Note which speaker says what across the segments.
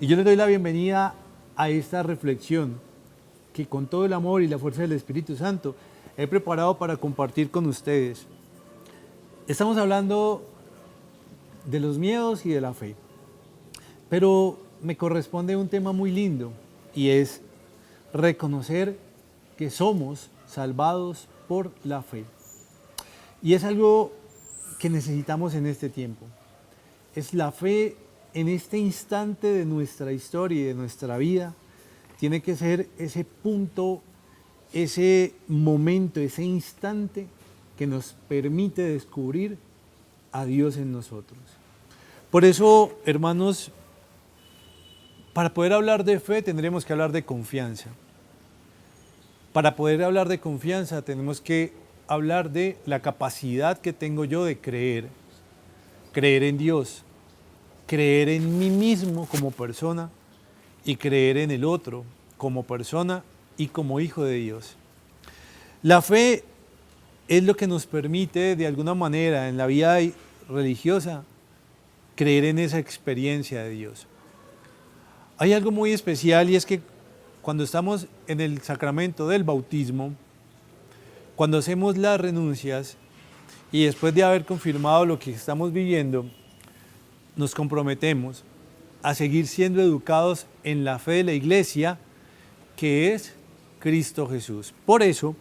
Speaker 1: Y yo les doy la bienvenida a esta reflexión que con todo el amor y la fuerza del Espíritu Santo he preparado para compartir con ustedes. Estamos hablando de los miedos y de la fe, pero me corresponde un tema muy lindo y es reconocer que somos salvados por la fe. Y es algo que necesitamos en este tiempo. Es la fe en este instante de nuestra historia y de nuestra vida. Tiene que ser ese punto, ese momento, ese instante que nos permite descubrir a Dios en nosotros. Por eso, hermanos, para poder hablar de fe tendremos que hablar de confianza. Para poder hablar de confianza tenemos que hablar de la capacidad que tengo yo de creer en Dios, creer en mí mismo como persona y creer en el otro como persona y como hijo de Dios. La fe es lo que nos permite de alguna manera en la vida religiosa creer en esa experiencia de Dios. Hay algo muy especial y es que cuando estamos en el sacramento del bautismo, cuando hacemos las renuncias y después de haber confirmado lo que estamos viviendo, nos comprometemos a seguir siendo educados en la fe de la Iglesia, que es Cristo Jesús. Por eso,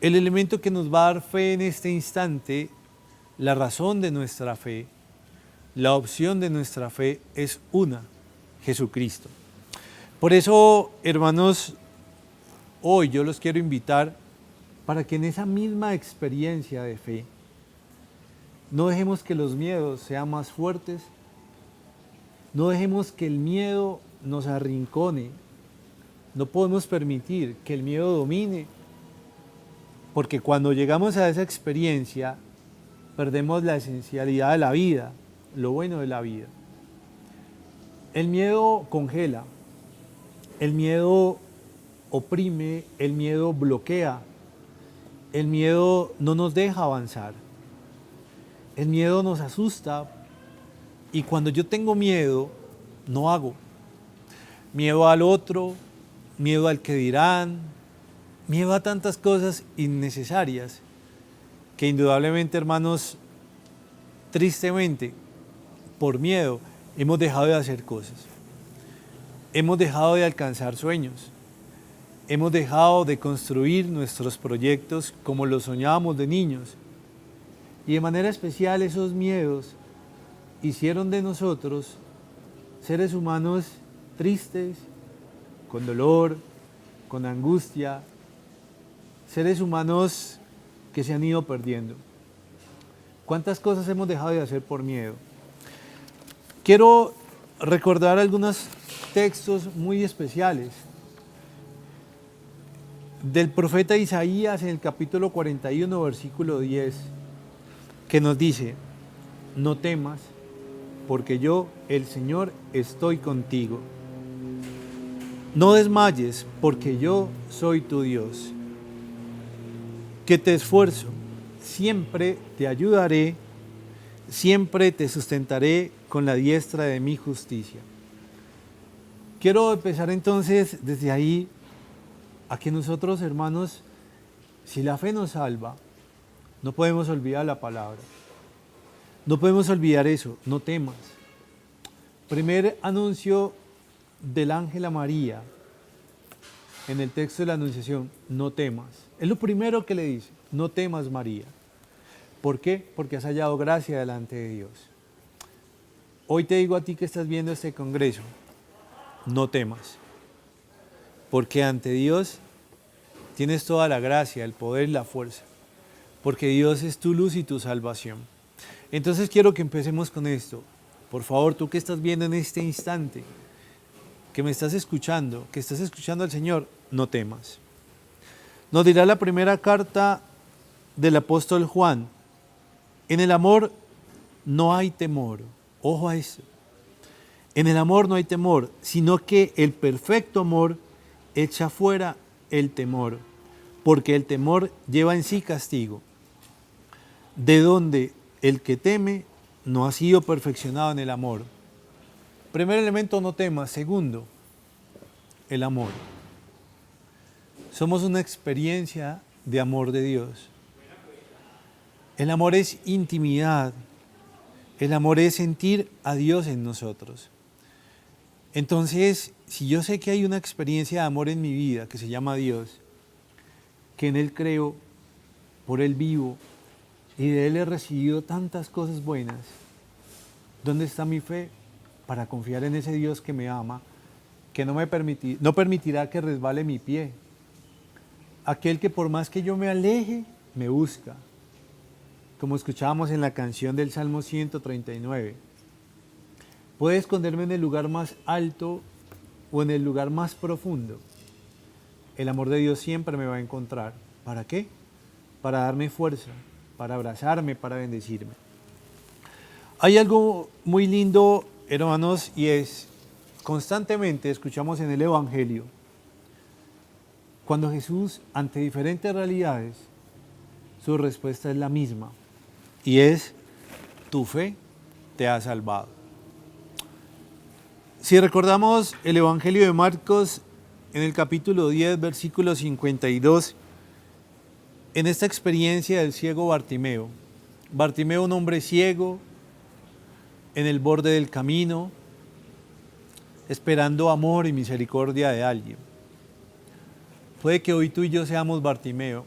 Speaker 1: el elemento que nos va a dar fe en este instante, la razón de nuestra fe, la opción de nuestra fe es una, Jesucristo. Por eso, hermanos, hoy yo los quiero invitar para que en esa misma experiencia de fe no dejemos que los miedos sean más fuertes, no dejemos que el miedo nos arrincone, no podemos permitir que el miedo domine, porque cuando llegamos a esa experiencia perdemos la esencialidad de la vida, lo bueno de la vida. El miedo congela, el miedo oprime, el miedo bloquea, el miedo no nos deja avanzar, el miedo nos asusta y cuando yo tengo miedo, no hago. Miedo al otro, miedo al que dirán, miedo a tantas cosas innecesarias que indudablemente, hermanos, tristemente, por miedo, hemos dejado de hacer cosas. Hemos dejado de alcanzar sueños. Hemos dejado de construir nuestros proyectos como los soñábamos de niños. Y de manera especial esos miedos hicieron de nosotros seres humanos tristes, con dolor, con angustia, seres humanos que se han ido perdiendo. ¿Cuántas cosas hemos dejado de hacer por miedo? Quiero recordar algunos textos muy especiales del profeta Isaías en el capítulo 41, versículo 10, que nos dice: no temas, porque yo, el Señor, estoy contigo. No desmayes, porque yo soy tu Dios, que te esfuerzo, siempre te ayudaré, siempre te sustentaré con la diestra de mi justicia. Quiero empezar entonces desde ahí a que nosotros, hermanos, si la fe nos salva, no podemos olvidar la palabra. No podemos olvidar eso, no temas. Primer anuncio del ángel a María en el texto de la Anunciación, no temas. Es lo primero que le dice, no temas, María. ¿Por qué? Porque has hallado gracia delante de Dios. Hoy te digo a ti que estás viendo este congreso, no temas. Porque ante Dios tienes toda la gracia, el poder y la fuerza. Porque Dios es tu luz y tu salvación. Entonces quiero que empecemos con esto. Por favor, tú que estás viendo en este instante, que me estás escuchando, que estás escuchando al Señor, no temas. Nos dirá la primera carta del apóstol Juan: en el amor no hay temor. Ojo a eso. En el amor no hay temor, sino que el perfecto amor echa fuera el temor, porque el temor lleva en sí castigo, de donde el que teme no ha sido perfeccionado en el amor. Primer elemento, no temas. Segundo, el amor. Somos una experiencia de amor de Dios. El amor es intimidad. El amor es sentir a Dios en nosotros. Entonces, si yo sé que hay una experiencia de amor en mi vida que se llama Dios, que en Él creo, por Él vivo y de Él he recibido tantas cosas buenas, ¿dónde está mi fe para confiar en ese Dios que me ama, que no permitirá que resbale mi pie? Aquel que por más que yo me aleje, me busca. Como escuchábamos en la canción del Salmo 139. Puede esconderme en el lugar más alto o en el lugar más profundo. El amor de Dios siempre me va a encontrar. ¿Para qué? Para darme fuerza, para abrazarme, para bendecirme. Hay algo muy lindo, hermanos, y es, constantemente escuchamos en el Evangelio, cuando Jesús, ante diferentes realidades, su respuesta es la misma, y es, tu fe te ha salvado. Si recordamos el Evangelio de Marcos, en el capítulo 10, versículo 52, en esta experiencia del ciego Bartimeo, un hombre ciego, en el borde del camino, esperando amor y misericordia de alguien. Puede que hoy tú y yo seamos Bartimeo,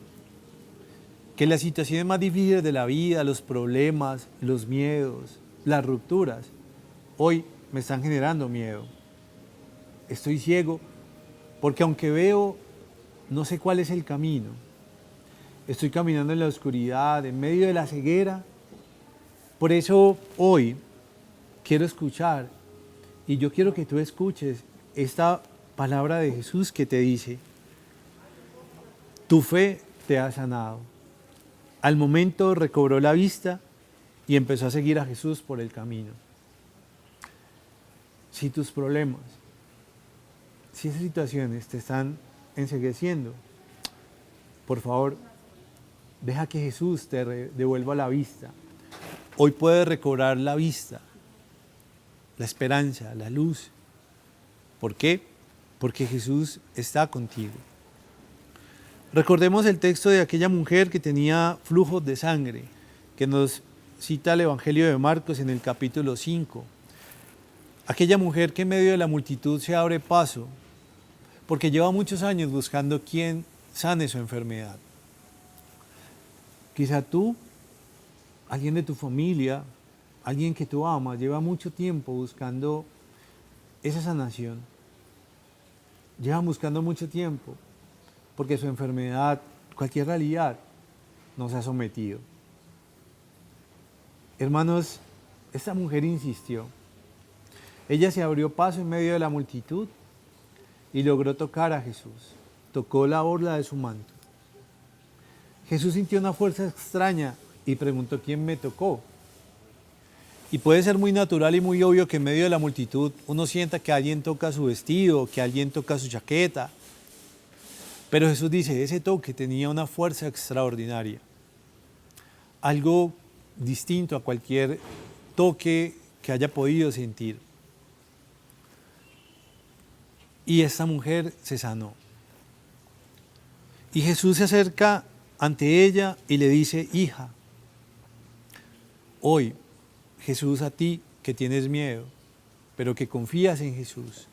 Speaker 1: que las situaciones más difíciles de la vida, los problemas, los miedos, las rupturas, hoy me están generando miedo. Estoy ciego porque aunque veo, no sé cuál es el camino. Estoy caminando en la oscuridad, en medio de la ceguera. Por eso hoy quiero escuchar, y yo quiero que tú escuches esta palabra de Jesús que te dice, tu fe te ha sanado. Al momento recobró la vista y empezó a seguir a Jesús por el camino. Si tus problemas, si esas situaciones te están encegueciendo, por favor, deja que Jesús te devuelva la vista. Hoy puedes recobrar la vista, la esperanza, la luz. ¿Por qué? Porque Jesús está contigo. Recordemos el texto de aquella mujer que tenía flujos de sangre, que nos cita el Evangelio de Marcos en el capítulo 5. Aquella mujer que en medio de la multitud se abre paso, porque lleva muchos años buscando quién sane su enfermedad. Quizá tú, alguien de tu familia, alguien que tú amas, lleva mucho tiempo buscando esa sanación. Lleva buscando mucho tiempo, porque su enfermedad, cualquier realidad, nos ha sometido. Hermanos, esta mujer insistió. Ella se abrió paso en medio de la multitud y logró tocar a Jesús. Tocó la orla de su manto. Jesús sintió una fuerza extraña y preguntó quién me tocó. Y puede ser muy natural y muy obvio que en medio de la multitud uno sienta que alguien toca su vestido, que alguien toca su chaqueta. Pero Jesús dice, ese toque tenía una fuerza extraordinaria. Algo distinto a cualquier toque que haya podido sentir. Y esta mujer se sanó. Y Jesús se acerca ante ella y le dice, hija, hoy Jesús a ti que tienes miedo, pero que confías en Jesús,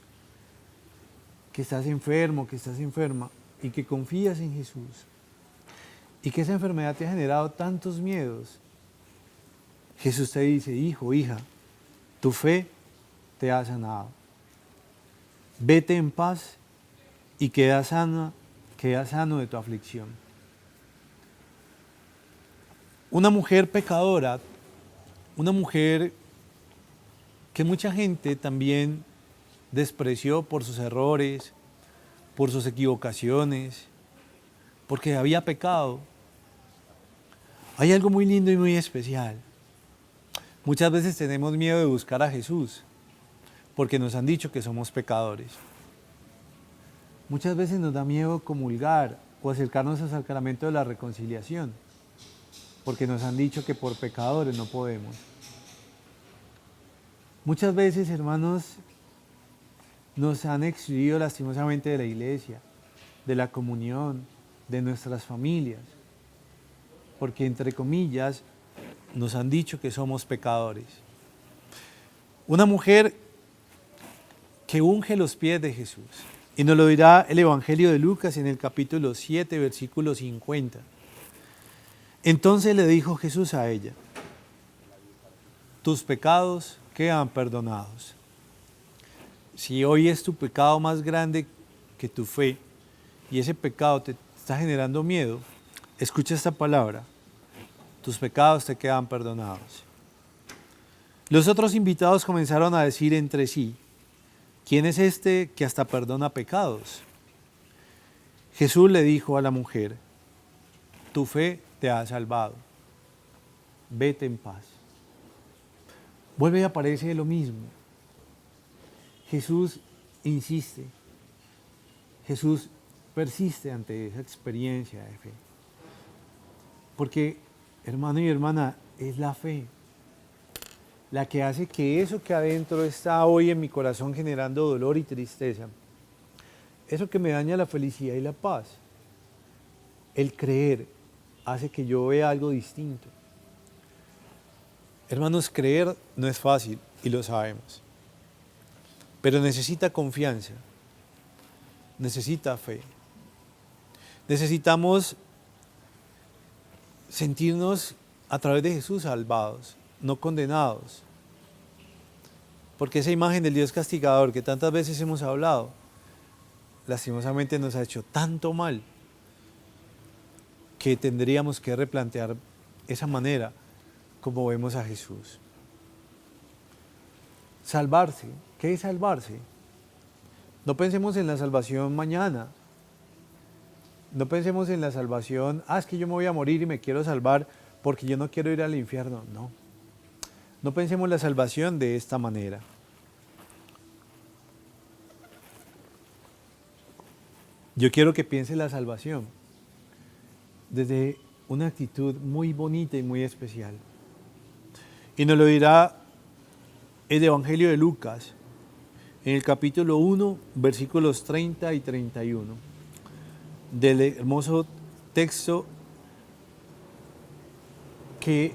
Speaker 1: que estás enfermo, que estás enferma y que confías en Jesús y que esa enfermedad te ha generado tantos miedos, Jesús te dice, hijo, hija, tu fe te ha sanado. Vete en paz y queda sano de tu aflicción. Una mujer pecadora, una mujer que mucha gente también despreció por sus errores, por sus equivocaciones, porque había pecado. Hay algo muy lindo y muy especial. Muchas veces tenemos miedo de buscar a Jesús, porque nos han dicho que somos pecadores. Muchas veces nos da miedo comulgar o acercarnos al sacramento de la reconciliación, porque nos han dicho que por pecadores no podemos. Muchas veces, hermanos, nos han excluido lastimosamente de la iglesia, de la comunión, de nuestras familias, porque entre comillas nos han dicho que somos pecadores. Una mujer que unge los pies de Jesús, y nos lo dirá el Evangelio de Lucas en el capítulo 7, versículo 50. Entonces le dijo Jesús a ella: tus pecados quedan perdonados. Si hoy es tu pecado más grande que tu fe, y ese pecado te está generando miedo, escucha esta palabra: tus pecados te quedan perdonados. Los otros invitados comenzaron a decir entre sí: ¿quién es este que hasta perdona pecados? Jesús le dijo a la mujer: tu fe te ha salvado, vete en paz. Vuelve y aparece lo mismo. Jesús insiste, Jesús persiste ante esa experiencia de fe. Porque, hermano y hermana, es la fe la que hace que eso que adentro está hoy en mi corazón generando dolor y tristeza, eso que me daña la felicidad y la paz, el creer hace que yo vea algo distinto. Hermanos, creer no es fácil y lo sabemos, pero necesita confianza, necesita fe. Necesitamos sentirnos a través de Jesús salvados, no condenados. Porque esa imagen del Dios castigador que tantas veces hemos hablado, lastimosamente nos ha hecho tanto mal que tendríamos que replantear esa manera como vemos a Jesús. Salvarse. ¿Qué es salvarse? No pensemos en la salvación mañana. No pensemos en la salvación, es que yo me voy a morir y me quiero salvar porque yo no quiero ir al infierno. No. No pensemos la salvación de esta manera. Yo quiero que piense la salvación desde una actitud muy bonita y muy especial. Y nos lo dirá el Evangelio de Lucas, en el capítulo 1, versículos 30 y 31, del hermoso texto que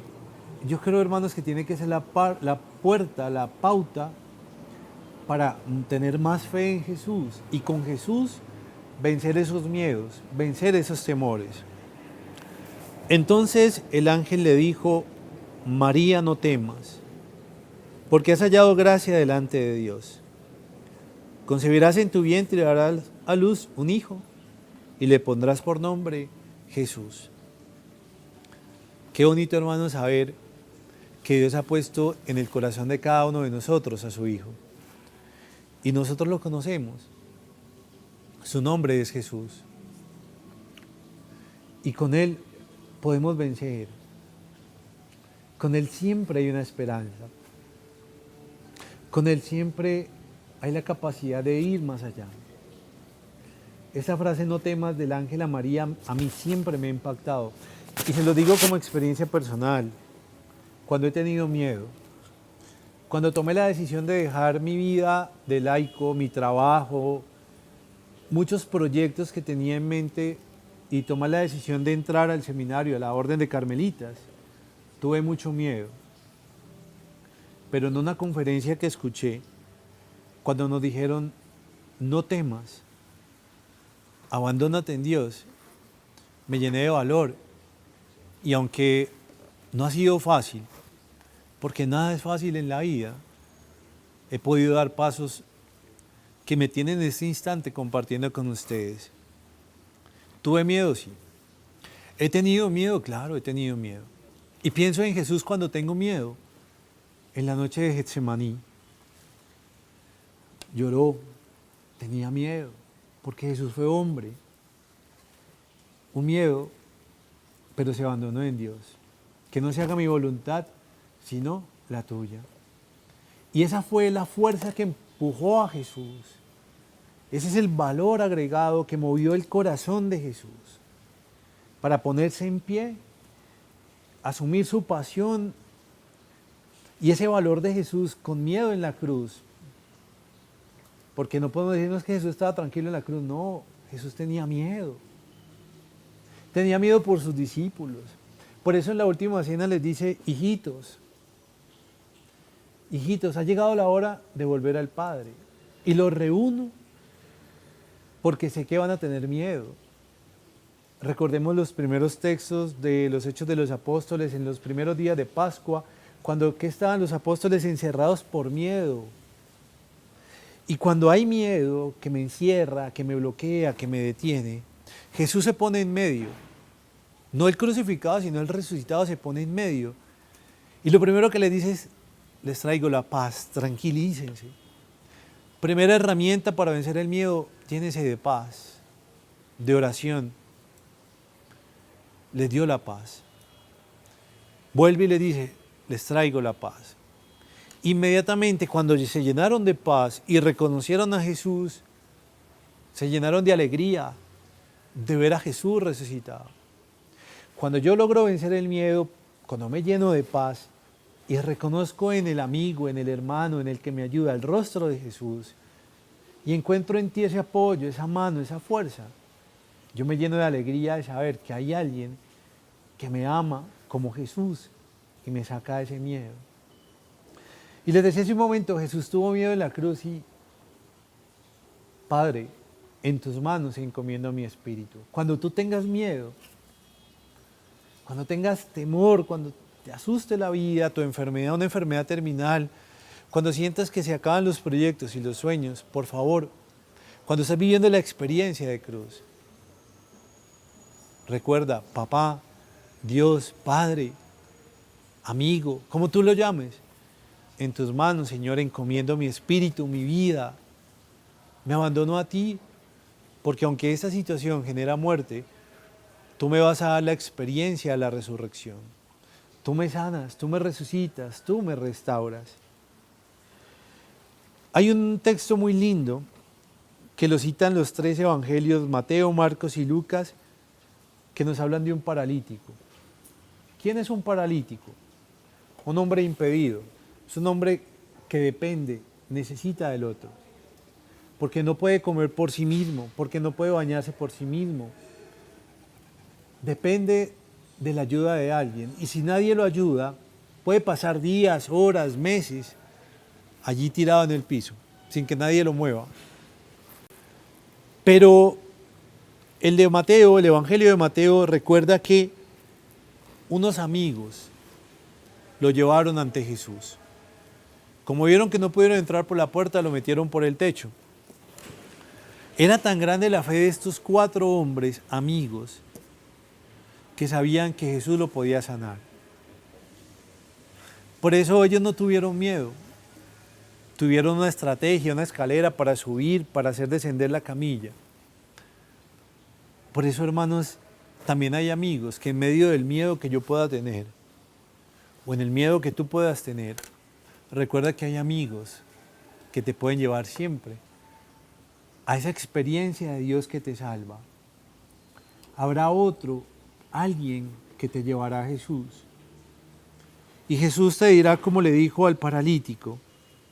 Speaker 1: yo creo, hermanos, que tiene que ser la puerta, la pauta para tener más fe en Jesús y con Jesús vencer esos miedos, vencer esos temores. Entonces el ángel le dijo: María, no temas, porque has hallado gracia delante de Dios. Concebirás en tu vientre y darás a luz un hijo, y le pondrás por nombre Jesús. Qué bonito, hermano, saber que Dios ha puesto en el corazón de cada uno de nosotros a su Hijo. Y nosotros lo conocemos. Su nombre es Jesús. Y con Él podemos vencer. Con Él siempre hay una esperanza. Con Él siempre hay la capacidad de ir más allá. Esa frase, no temas, del ángel a María, a mí siempre me ha impactado. Y se lo digo como experiencia personal. Cuando he tenido miedo, cuando tomé la decisión de dejar mi vida de laico, mi trabajo, muchos proyectos que tenía en mente y tomé la decisión de entrar al seminario, a la Orden de Carmelitas, tuve mucho miedo. Pero en una conferencia que escuché, cuando nos dijeron: no temas, abandónate en Dios, me llené de valor. Y aunque no ha sido fácil, porque nada es fácil en la vida, he podido dar pasos que me tienen en este instante compartiendo con ustedes. ¿Tuve miedo? Sí. ¿He tenido miedo? Claro, he tenido miedo. Y pienso en Jesús cuando tengo miedo. En la noche de Getsemaní, lloró, tenía miedo, porque Jesús fue hombre. Un miedo, pero se abandonó en Dios. Que no se haga mi voluntad, sino la tuya. Y esa fue la fuerza que empujó a Jesús. Ese es el valor agregado que movió el corazón de Jesús para ponerse en pie, asumir su pasión Y ese valor de Jesús con miedo en la cruz, porque no podemos decirnos que Jesús estaba tranquilo en la cruz, no, Jesús tenía miedo. Tenía miedo por sus discípulos. Por eso en la última cena les dice, hijitos, hijitos, ha llegado la hora de volver al Padre. Y los reúno porque sé que van a tener miedo. Recordemos los primeros textos de los Hechos de los Apóstoles en los primeros días de Pascua, cuando que estaban los apóstoles encerrados por miedo. Y cuando hay miedo que me encierra, que me bloquea, que me detiene, Jesús se pone en medio. No el crucificado, sino el resucitado se pone en medio. Y lo primero que les dice es, les traigo la paz, tranquilícense. Primera herramienta para vencer el miedo, llénese de paz, de oración. Les dio la paz. Vuelve y le dice, les traigo la paz. Inmediatamente cuando se llenaron de paz y reconocieron a Jesús, se llenaron de alegría de ver a Jesús resucitado. Cuando yo logro vencer el miedo, cuando me lleno de paz y reconozco en el amigo, en el hermano, en el que me ayuda, el rostro de Jesús, y encuentro en ti ese apoyo, esa mano, esa fuerza, yo me lleno de alegría de saber que hay alguien que me ama como Jesús y me saca de ese miedo. Y les decía hace un momento, Jesús tuvo miedo en la cruz y, Padre, en tus manos encomiendo mi espíritu. Cuando tú tengas miedo, cuando tengas temor, cuando te asuste la vida, tu enfermedad, una enfermedad terminal, cuando sientas que se acaban los proyectos y los sueños, por favor, cuando estés viviendo la experiencia de cruz, recuerda, papá, Dios, Padre, amigo, como tú lo llames, en tus manos, Señor, encomiendo mi espíritu, mi vida. Me abandono a ti, porque aunque esta situación genera muerte, tú me vas a dar la experiencia de la resurrección. Tú me sanas, tú me resucitas, tú me restauras. Hay un texto muy lindo que lo citan los 3 evangelios, Mateo, Marcos y Lucas, que nos hablan de un paralítico. ¿Quién es un paralítico? Un hombre impedido. Es un hombre que depende, necesita del otro. Porque no puede comer por sí mismo, porque no puede bañarse por sí mismo. Depende de la ayuda de alguien. Y si nadie lo ayuda, puede pasar días, horas, meses allí tirado en el piso, sin que nadie lo mueva. Pero el de Mateo, el Evangelio de Mateo, recuerda que unos amigos lo llevaron ante Jesús. Como vieron que no pudieron entrar por la puerta, lo metieron por el techo. Era tan grande la fe de estos 4 hombres, amigos, que sabían que Jesús lo podía sanar. Por eso ellos no tuvieron miedo. Tuvieron una estrategia, una escalera para subir, para hacer descender la camilla. Por eso, hermanos, también hay amigos que en medio del miedo que yo pueda tener, o en el miedo que tú puedas tener, recuerda que hay amigos que te pueden llevar siempre a esa experiencia de Dios que te salva. Habrá otro, alguien que te llevará a Jesús. Y Jesús te dirá como le dijo al paralítico.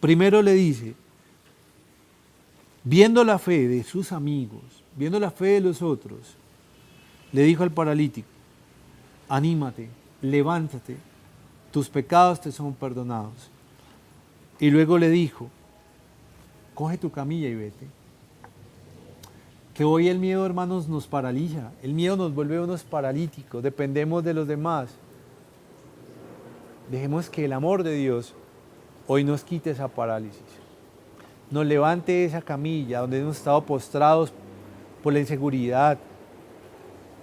Speaker 1: Primero le dice, viendo la fe de sus amigos, viendo la fe de los otros, le dijo al paralítico, anímate, levántate, tus pecados te son perdonados. Y luego le dijo, coge tu camilla y vete. Que hoy el miedo, hermanos, nos paraliza, el miedo nos vuelve unos paralíticos, dependemos de los demás. Dejemos que el amor de Dios hoy nos quite esa parálisis, nos levante esa camilla donde hemos estado postrados por la inseguridad,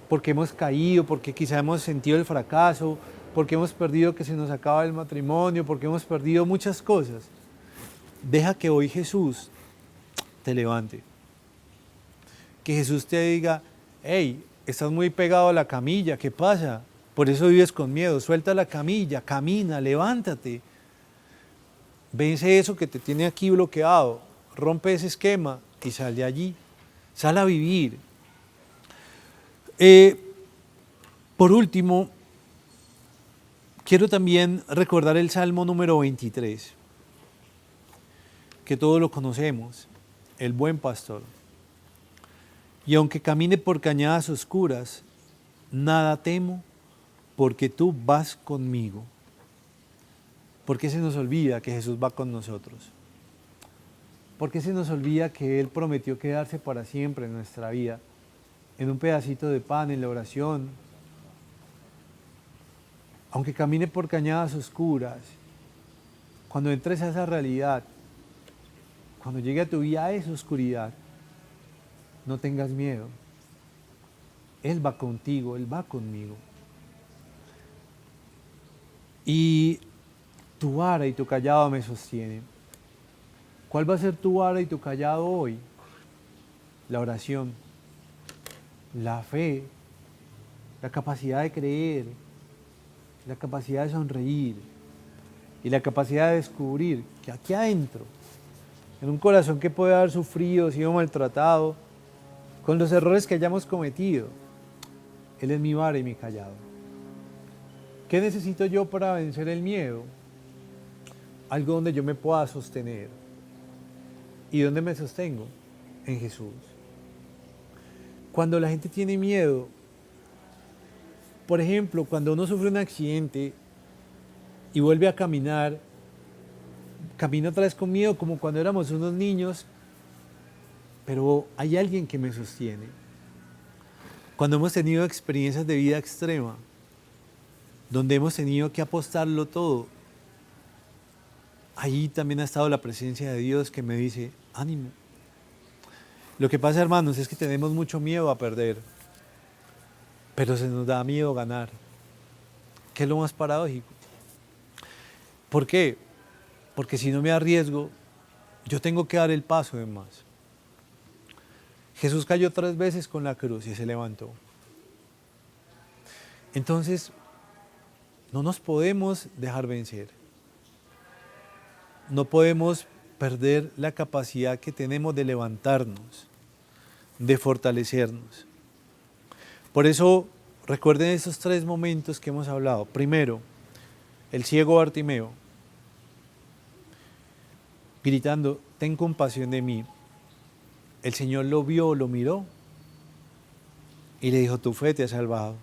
Speaker 1: porque hemos caído, porque quizá hemos sentido el fracaso, porque hemos perdido que se nos acaba el matrimonio, porque hemos perdido muchas cosas. Deja que hoy Jesús te levante. Que Jesús te diga, hey, estás muy pegado a la camilla, ¿qué pasa? Por eso vives con miedo, suelta la camilla, camina, levántate. Vence eso que te tiene aquí bloqueado, rompe ese esquema y sal de allí, sal a vivir. Por último, Quiero también recordar el Salmo número 23, que todos lo conocemos, el buen pastor. Y aunque camine por cañadas oscuras, nada temo, porque tú vas conmigo. ¿Por qué se nos olvida que Jesús va con nosotros? ¿Por qué se nos olvida que Él prometió quedarse para siempre en nuestra vida, en un pedacito de pan, en la oración? Aunque camine por cañadas oscuras, cuando entres a esa realidad, cuando llegue a tu vida a esa oscuridad, no tengas miedo. Él va contigo, Él va conmigo. Y tu vara y tu callado me sostienen. ¿Cuál va a ser tu vara y tu callado hoy? La oración, la fe, la capacidad de creer, la capacidad de sonreír y la capacidad de descubrir que aquí adentro, en un corazón que puede haber sufrido, sido maltratado, con los errores que hayamos cometido, Él es mi vara y mi callado. ¿Qué necesito yo para vencer el miedo? Algo donde yo me pueda sostener. ¿Y dónde me sostengo? En Jesús. Cuando la gente tiene miedo, por ejemplo, cuando uno sufre un accidente y vuelve a caminar, camina otra vez con miedo como cuando éramos unos niños, pero hay alguien que me sostiene. Cuando hemos tenido experiencias de vida extrema, donde hemos tenido que apostarlo todo, ahí también ha estado la presencia de Dios que me dice, ánimo. Lo que pasa, hermanos, es que tenemos mucho miedo a perder, pero se nos da miedo ganar, que es lo más paradójico. ¿Por qué? Porque si no me arriesgo, yo tengo que dar el paso de más. Jesús cayó 3 veces con la cruz y se levantó. Entonces, no nos podemos dejar vencer. No podemos perder la capacidad que tenemos de levantarnos, de fortalecernos. Por eso, recuerden esos 3 momentos que hemos hablado. Primero, el ciego Bartimeo, gritando, ten compasión de mí. El Señor lo vio, lo miró y le dijo, tu fe te ha salvado.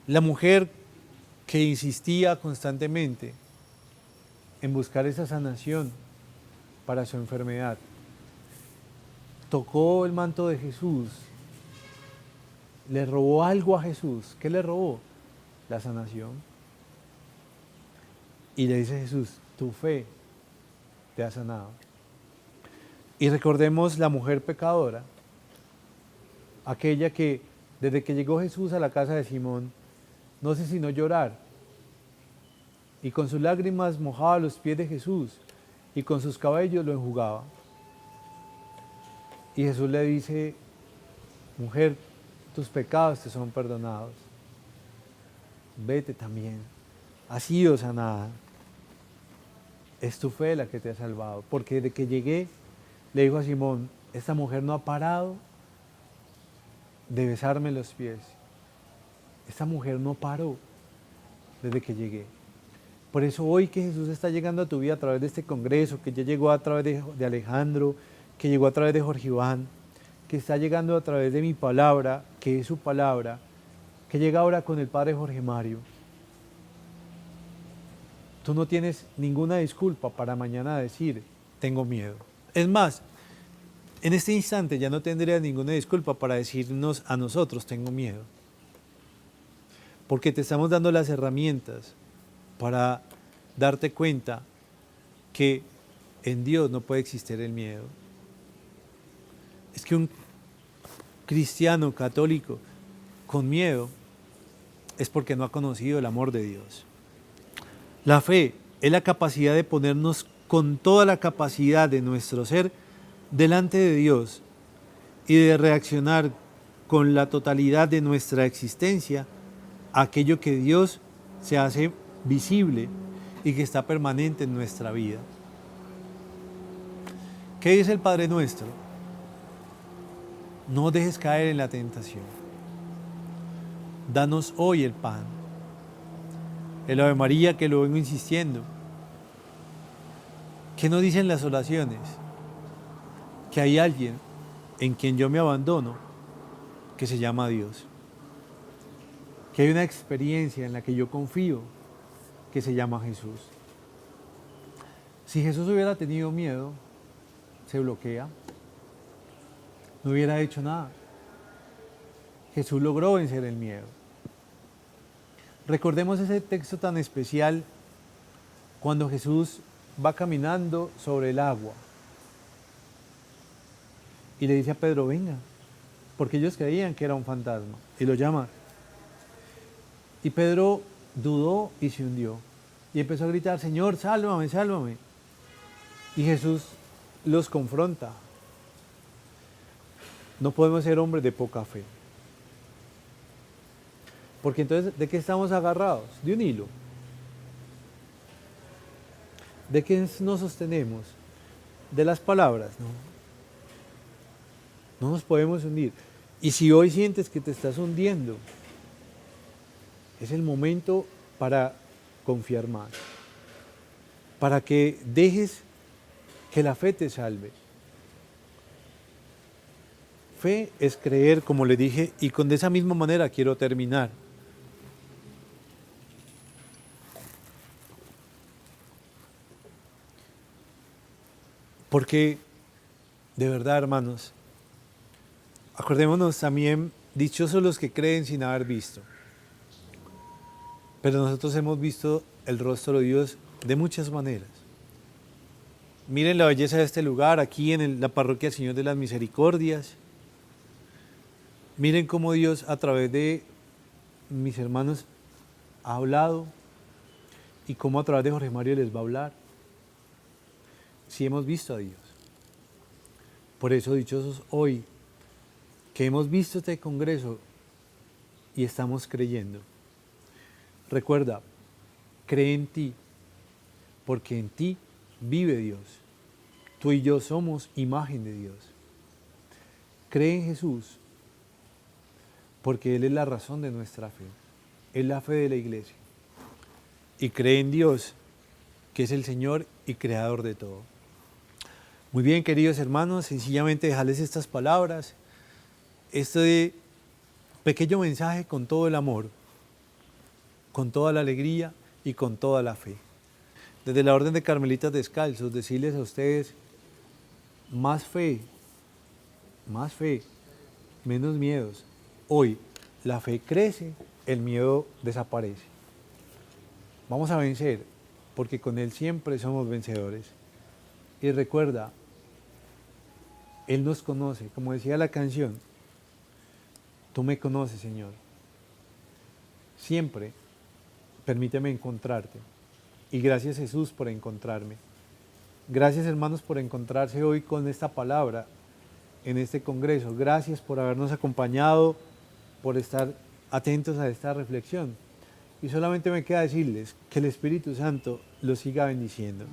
Speaker 1: La mujer que insistía constantemente en buscar esa sanación para su enfermedad, tocó el manto de Jesús, le robó algo a Jesús. ¿Qué le robó? La sanación. Y le dice Jesús, tu fe te ha sanado. Y recordemos la mujer pecadora, aquella que desde que llegó Jesús a la casa de Simón, no sé sino llorar, y con sus lágrimas mojaba los pies de Jesús, y con sus cabellos lo enjugaba. Y Jesús le dice, mujer, tus pecados te son perdonados. Vete también, has sido sanada. Es tu fe la que te ha salvado, porque desde que llegué, le dijo a Simón, esta mujer no ha parado de besarme los pies. Esta mujer no paró desde que llegué. Por eso hoy que Jesús está llegando a tu vida a través de este congreso, que ya llegó a través de Alejandro, que llegó a través de Jorge Iván, que está llegando a través de mi palabra, que es su palabra, que llega ahora con el Padre Jorge Mario. Tú no tienes ninguna disculpa para mañana decir, tengo miedo. Es más, en este instante ya no tendrías ninguna disculpa para decirnos a nosotros, tengo miedo. Porque te estamos dando las herramientas para darte cuenta que en Dios no puede existir el miedo. Es que un cristiano católico con miedo es porque no ha conocido el amor de Dios. La fe es la capacidad de ponernos con toda la capacidad de nuestro ser delante de Dios y de reaccionar con la totalidad de nuestra existencia a aquello que Dios se hace visible y que está permanente en nuestra vida. ¿Qué dice el Padre Nuestro? No dejes caer en la tentación. Danos hoy el pan. el Ave María que lo vengo insistiendo. ¿Qué nos dicen las oraciones? Que hay alguien en quien yo me abandono, que se llama Dios. Que hay una experiencia en la que yo confío, que se llama Jesús. Si Jesús hubiera tenido miedo, se bloquea, no hubiera hecho nada. Jesús logró vencer el miedo. Recordemos ese texto tan especial cuando Jesús va caminando sobre el agua y le dice a Pedro, venga, porque ellos creían que era un fantasma, y lo llama. Y Pedro dudó y se hundió, y empezó a gritar, Señor, sálvame, sálvame. Y Jesús los confronta. No podemos ser hombres de poca fe. Porque entonces, ¿de qué estamos agarrados? De un hilo. ¿De qué nos sostenemos? De las palabras, ¿no? No nos podemos hundir. Y si hoy sientes que te estás hundiendo, es el momento para confiar más. Para que dejes que la fe te salve. Fe es creer, como le dije, y de esa misma manera quiero terminar. Porque, de verdad, hermanos, acordémonos también, dichosos los que creen sin haber visto. Pero nosotros hemos visto el rostro de Dios de muchas maneras. Miren la belleza de este lugar, aquí en la parroquia Señor de las Misericordias. Miren cómo Dios a través de mis hermanos ha hablado y cómo a través de Jorge Mario les va a hablar. Sí hemos visto a Dios. Por eso dichosos hoy que hemos visto este congreso y estamos creyendo. Recuerda, cree en ti, porque en ti vive Dios. Tú y yo somos imagen de Dios. Cree en Jesús, porque Él es la razón de nuestra fe. Es la fe de la iglesia. Y cree en Dios, que es el Señor y Creador de todo. Muy bien, queridos hermanos, sencillamente dejarles estas palabras, este pequeño mensaje con todo el amor, con toda la alegría y con toda la fe. Desde la Orden de Carmelitas Descalzos, decirles a ustedes, más fe, menos miedos. Hoy la fe crece, el miedo desaparece. Vamos a vencer, porque con Él siempre somos vencedores. Y recuerda, Él nos conoce, como decía la canción, tú me conoces, Señor. Siempre permíteme encontrarte. Y gracias, Jesús, por encontrarme. Gracias, hermanos, por encontrarse hoy con esta palabra en este congreso. Gracias por habernos acompañado, por estar atentos a esta reflexión. Y solamente me queda decirles que el Espíritu Santo los siga bendiciendo.